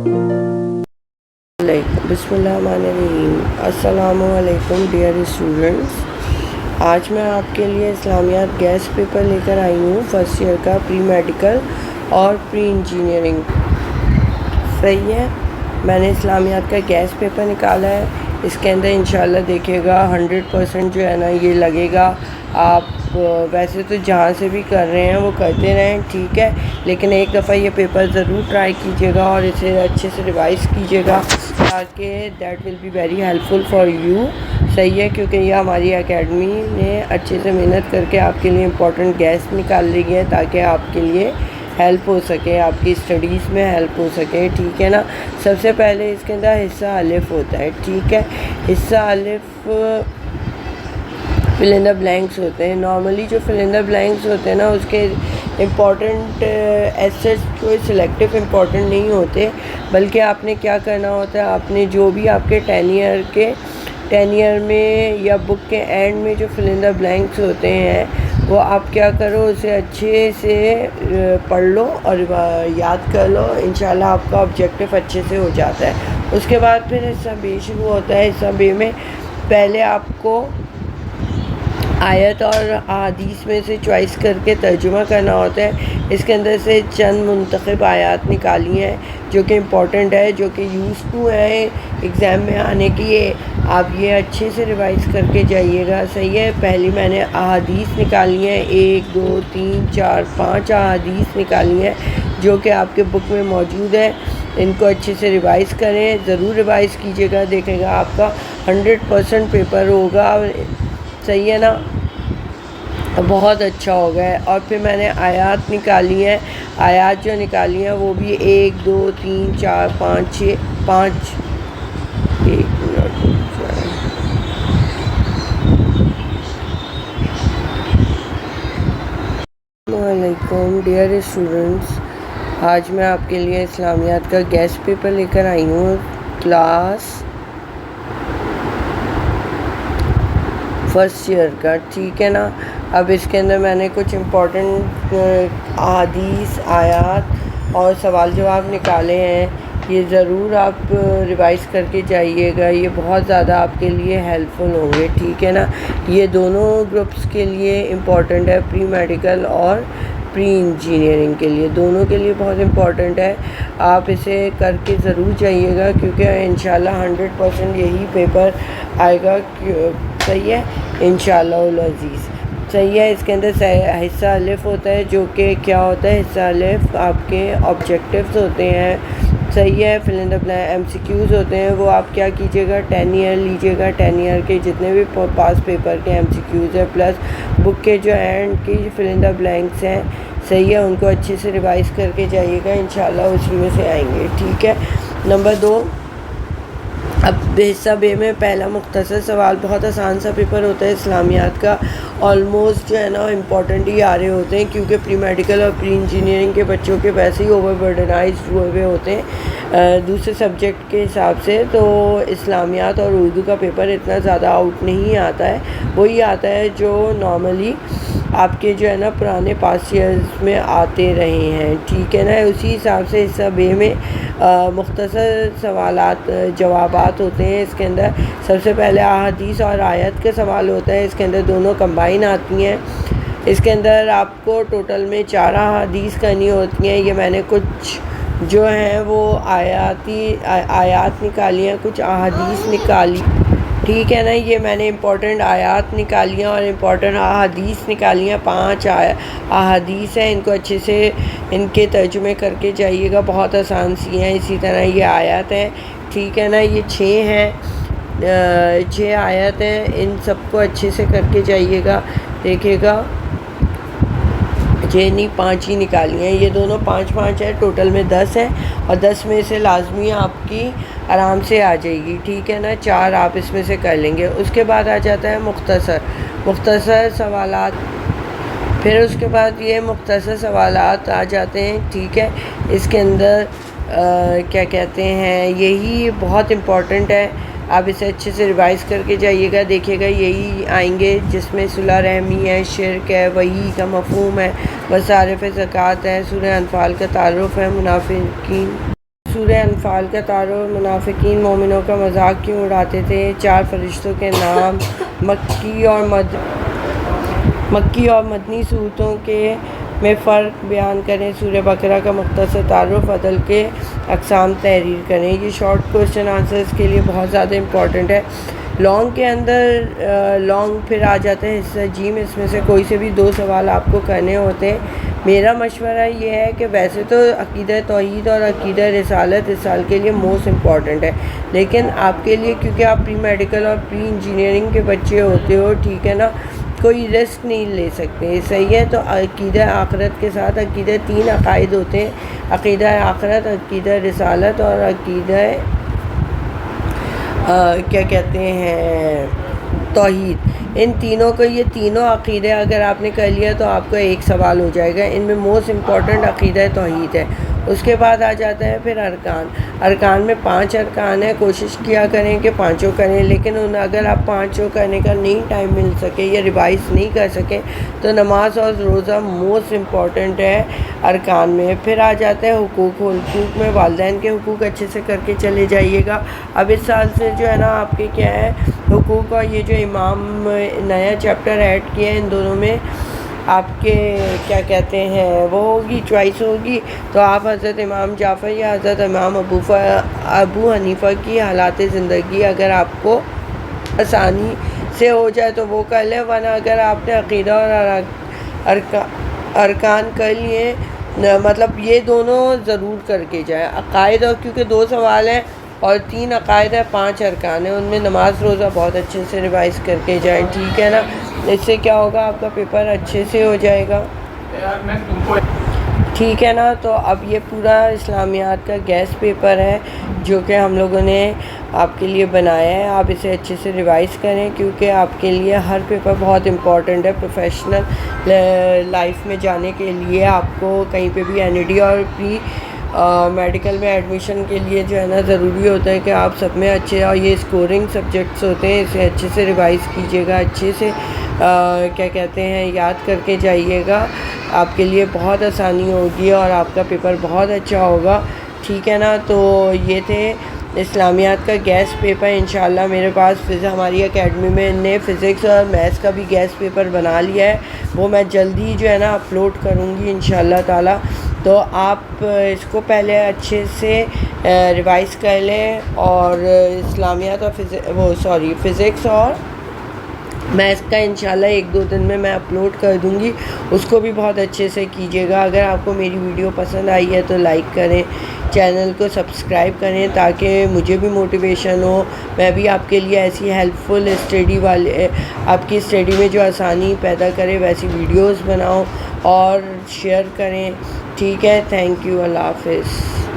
बिस्मिल्लाहिर्रहमानिर्रहीम। अस्सलामु अलैकुम डियर स्टूडेंट्स। आज मैं आपके लिए इस्लामियात गैस पेपर लेकर आई हूँ फर्स्ट ईयर का, प्री मेडिकल और प्री इंजीनियरिंग। सही है, मैंने इस्लामियात का गैस पेपर निकाला है। इसके अंदर इंशाल्लाह देखिएगा 100% जो है ना ये लगेगा। आप वैसे तो जहाँ से भी कर रहे हैं वो करते रहें, ठीक है, लेकिन एक दफ़ा ये पेपर ज़रूर ट्राई कीजिएगा और इसे अच्छे से रिवाइज़ कीजिएगा ताकि that will be very helpful for you. सही है, क्योंकि ये हमारी एकेडमी ने अच्छे से मेहनत करके आपके लिए इम्पोर्टेंट गैस निकाल ली है ताकि आपके लिए हेल्प हो सके, आपकी स्टडीज़ में हेल्प हो सके, ठीक है ना। सबसे पहले इसके अंदर हिस्सा अलिफ होता है, ठीक है। हिस्सा अलिफ फिल इन द ब्लैंक्स होते हैं। नॉर्मली जो फिल इन द ब्लैंक्स होते हैं ना उसके इम्पॉर्टेंट एसेस कोई सिलेक्टिव इम्पॉर्टेंट नहीं होते, बल्कि आपने क्या करना होता है, आपने जो भी आपके 10 ईयर में या बुक के एंड में जो फिल इन द ब्लैंक्स होते हैं वो आप क्या करो, उसे अच्छे से पढ़ लो और याद कर लो। इंशाल्लाह आपका ऑब्जेक्टिव अच्छे से हो जाता है। उसके बाद फिर हिस्सा बी शुरू होता है। हिस्सा बी में पहले आपको आयत और अहादीस में से चॉइस करके तर्जुमा करना होता है। इसके अंदर से चंद मुंतखब आयात निकाली हैं जो कि इम्पॉर्टेंट है, जो कि यूज़ टू है एग्ज़ाम में आने की। आप ये अच्छे से रिवाइज़ करके जाइएगा। सही है, पहली मैंने अहादीस निकाली हैं, 1 2 3 4 5 अहादीस निकाली हैं जो कि आपके बुक में मौजूद है। इनको अच्छे से रिवाइज़ करें, ज़रूर रिवाइज़ कीजिएगा, देखेगा आपका 100% पेपर होगा। सही है ना, बहुत अच्छा हो गया। और फिर मैंने आयात निकाली हैं। आयात जो निकाली हैं वो भी 1 2 3 4 5 6 5 1 मिनट वालेकुम डियर स्टूडेंट्स। आज मैं आपके लिए इस्लामियात का गैस पेपर लेकर आई हूँ क्लास फर्स्ट ईयर का, ठीक है ना। अब इसके अंदर मैंने कुछ इम्पोर्टेंट अहादीस, आयात और सवाल जवाब निकाले हैं। ये ज़रूर आप रिवाइज़ करके जाइएगा, ये बहुत ज़्यादा आपके लिए हेल्पफुल होंगे, ठीक है ना। ये दोनों ग्रुप्स के लिए इम्पोर्टेंट है, प्री मेडिकल और प्री इंजीनियरिंग के लिए, दोनों के लिए बहुत इम्पोर्टेंट है। आप इसे करके ज़रूर जाइएगा क्योंकि इंशाल्लाह 100% यही पेपर आएगा। सही है, इंशाअल्लाह अज़ीज़। सही है, इसके अंदर हिस्सा अलिफ होता है जो कि क्या होता है, हिस्सा अलिफ आपके ऑब्जेक्टिव्स होते हैं। सही है, fill in the blank MCQs होते हैं। वो आप क्या कीजिएगा, 10 ईयर लीजिएगा, 10 ईयर के जितने भी पास पेपर के MCQs है प्लस बुक के जो एंड की फिल इन द ब्लैंक्स हैं, सही है, उनको अच्छे से रिवाइज़ करके जाइएगा, इंशाल्लाह उसी में से आएंगे, ठीक है। नंबर 2, अब हिस्सा बे में पहला मुख्तसर सवाल, बहुत आसान सा पेपर होता है इस्लामियात का। ऑलमोस्ट जो है ना इम्पॉर्टेंट ही आ रहे होते हैं क्योंकि प्री मेडिकल और प्री इंजीनियरिंग के बच्चों के वैसे ही ओवरबर्डनाइज्ड हुए हुए होते हैं दूसरे सब्जेक्ट के हिसाब से। तो इस्लामियात और उर्दू का पेपर इतना ज़्यादा आउट नहीं आता है, वही आता है जो नॉर्मली आपके जो है ना पुराने पास ईयर्स में आते रहे हैं, ठीक है ना। उसी हिसाब से हिस्सा बे में मुख्तसर सवालात जवाबात होते हैं। इसके अंदर सबसे पहले अहादीस और आयत के सवाल होता है। इसके अंदर दोनों कंबाइन आती हैं। इसके अंदर आपको टोटल में 4 अहादीस करनी होती हैं। ये मैंने कुछ जो हैं वो आयात निकाली हैं, कुछ अहादीस निकाली, ठीक है ना। ये मैंने इम्पोर्टेंट आयात निकाली हैं और इम्पोर्टेंट अहादीस निकाली हैं। 5 अहादीस हैं, इनको अच्छे से इनके तर्जुमे करके जाइएगा, बहुत आसान सी हैं। इसी तरह ये आयत हैं, ठीक है ना। ये 6 हैं, 6 आयत हैं, इन सबको अच्छे से करके जाइएगा, देखिएगा। 6 नहीं 5 ही निकाली हैं, ये दोनों 5 है, टोटल में 10 है और 10 में से लाजमी आपकी आराम से आ जाएगी, ठीक है ना। 4 आप इसमें से कर लेंगे। उसके बाद आ जाता है मुख्तसर सवालात। फिर उसके बाद ये मुख्तसर सवालात आ जाते हैं, ठीक है। इसके अंदर क्या कहते हैं, यही बहुत इम्पॉर्टेंट है। आप इसे अच्छे से रिवाइज़ करके जाइएगा, देखिएगा यही आएंगे जिसमें सुलह रहमी है, शिरक है, वही का मफ़हूम है, मसारिफ़ ज़कात है, सूरह अनफ़ाल का तारुफ़ है, मुनाफ़िकीन سورہ انفال کا تعارف، منافقین مومنوں کا مذاق کیوں اڑاتے تھے، 4 فرشتوں کے نام، مکی اور مدنی صورتوں کے میں فرق بیان کریں، سورہ بقرہ کا مختصر تعارف، عدل کے اقسام تحریر کریں۔ یہ شارٹ کوسچن آنسرز کے لیے بہت زیادہ امپورٹنٹ ہے۔ لانگ کے اندر لانگ پھر آ جاتا ہے حصہ جیم، اس میں سے کوئی سے بھی 2 سوال آپ کو کرنے ہوتے ہیں۔ میرا مشورہ یہ ہے کہ ویسے تو عقیدہ توحید اور عقیدہ رسالت اس سال کے لیے موسٹ امپورٹنٹ ہے، لیکن آپ کے لیے کیونکہ آپ پری میڈیکل اور پری انجینئرنگ کے بچے ہوتے ہو، ٹھیک ہے نا، کوئی رسک نہیں لے سکتے، صحیح ہے۔ تو عقیدہ آخرت کے ساتھ عقیدہ 3 عقائد ہوتے ہیں، عقیدہ آخرت، عقیدہ رسالت اور عقیدہ کیا کہتے ہیں توحید۔ ان تینوں کو، یہ تینوں عقیدے اگر آپ نے کر لیا تو آپ کو ایک سوال ہو جائے گا۔ ان میں موسٹ امپورٹنٹ عقیدہ توحید ہے۔ اس کے بعد آ جاتا ہے پھر ارکان میں 5 ارکان ہیں، کوشش کیا کریں کہ 5 کریں، لیکن اگر آپ 5 کرنے کا نہیں ٹائم مل سکے یا ریوائز نہیں کر سکیں تو نماز اور روزہ موسٹ امپورٹنٹ ہے ارکان میں۔ پھر آ جاتا ہے حقوق میں والدین کے حقوق اچھے سے کر کے چلے جائیے گا۔ اب اس سال سے جو ہے نا آپ کے کیا ہے حقوق، اور یہ جو امام نیا چیپٹر ایڈ کیا ہے، ان دونوں میں آپ کے کیا کہتے ہیں وہ ہوگی چوائس ہوگی، تو آپ حضرت امام جعفر یا حضرت امام ابو حنیفہ کی حالات زندگی اگر آپ کو آسانی سے ہو جائے تو وہ کر لیں، ورنہ اگر آپ نے عقیدہ اور ارکان کر لیے، مطلب یہ دونوں ضرور کر کے جائیں۔ عقائد، اور کیونکہ 2 سوال ہیں اور 3 عقائد ہیں، 5 ارکان ہیں، ان میں نماز روزہ بہت اچھے سے ریوائز کر کے جائیں، ٹھیک ہے نا۔ اس سے کیا ہوگا، آپ کا پیپر اچھے سے ہو جائے گا، ٹھیک ہے نا۔ تو اب یہ پورا اسلامیات کا گیس پیپر ہے جو کہ ہم لوگوں نے آپ کے لیے بنایا ہے، آپ اسے اچھے سے ریوائز کریں کیونکہ آپ کے لیے ہر پیپر بہت امپورٹنٹ ہے۔ پروفیشنل لائف میں جانے کے لیے آپ کو کہیں پہ بھی NED اور پری میڈیکل میں ایڈمیشن کے لیے جو ہے نا ضروری ہوتا ہے کہ آپ سب میں اچھے، اور یہ اسکورنگ سبجیکٹس ہوتے ہیں، اسے اچھے سے ریوائز کیجیے گا، اچھے سے کیا کہتے ہیں یاد کر کے جائیے گا، آپ کے لیے بہت آسانی ہوگی اور آپ کا پیپر بہت اچھا ہوگا، ٹھیک ہے نا۔ تو یہ تھے اسلامیات کا گیس پیپر۔ انشاءاللہ میرے پاس ہماری اکیڈمی میں نے فزکس اور میتھس کا بھی گیس پیپر بنا لیا ہے، وہ میں جلدی جو ہے نا اپلوڈ کروں گی انشاءاللہ تعالی۔ تو آپ اس کو پہلے اچھے سے ریوائز کر لیں، اور اسلامیات اور فزکس اور میتھس کا انشاءاللہ 1-2 دن میں اپلوڈ کر دوں گی، اس کو بھی بہت اچھے سے کیجیے گا۔ اگر آپ کو میری ویڈیو پسند آئی ہے تو لائک کریں، چینل کو سبسکرائب کریں تاکہ مجھے بھی موٹیویشن ہو، میں بھی آپ کے لیے ایسی ہیلپ فل اسٹڈی والے، آپ کی اسٹڈی میں جو آسانی پیدا کرے ویسی ویڈیوز بناؤں اور شیئر کریں، ٹھیک ہے۔ تھینک یو، اللہ حافظ۔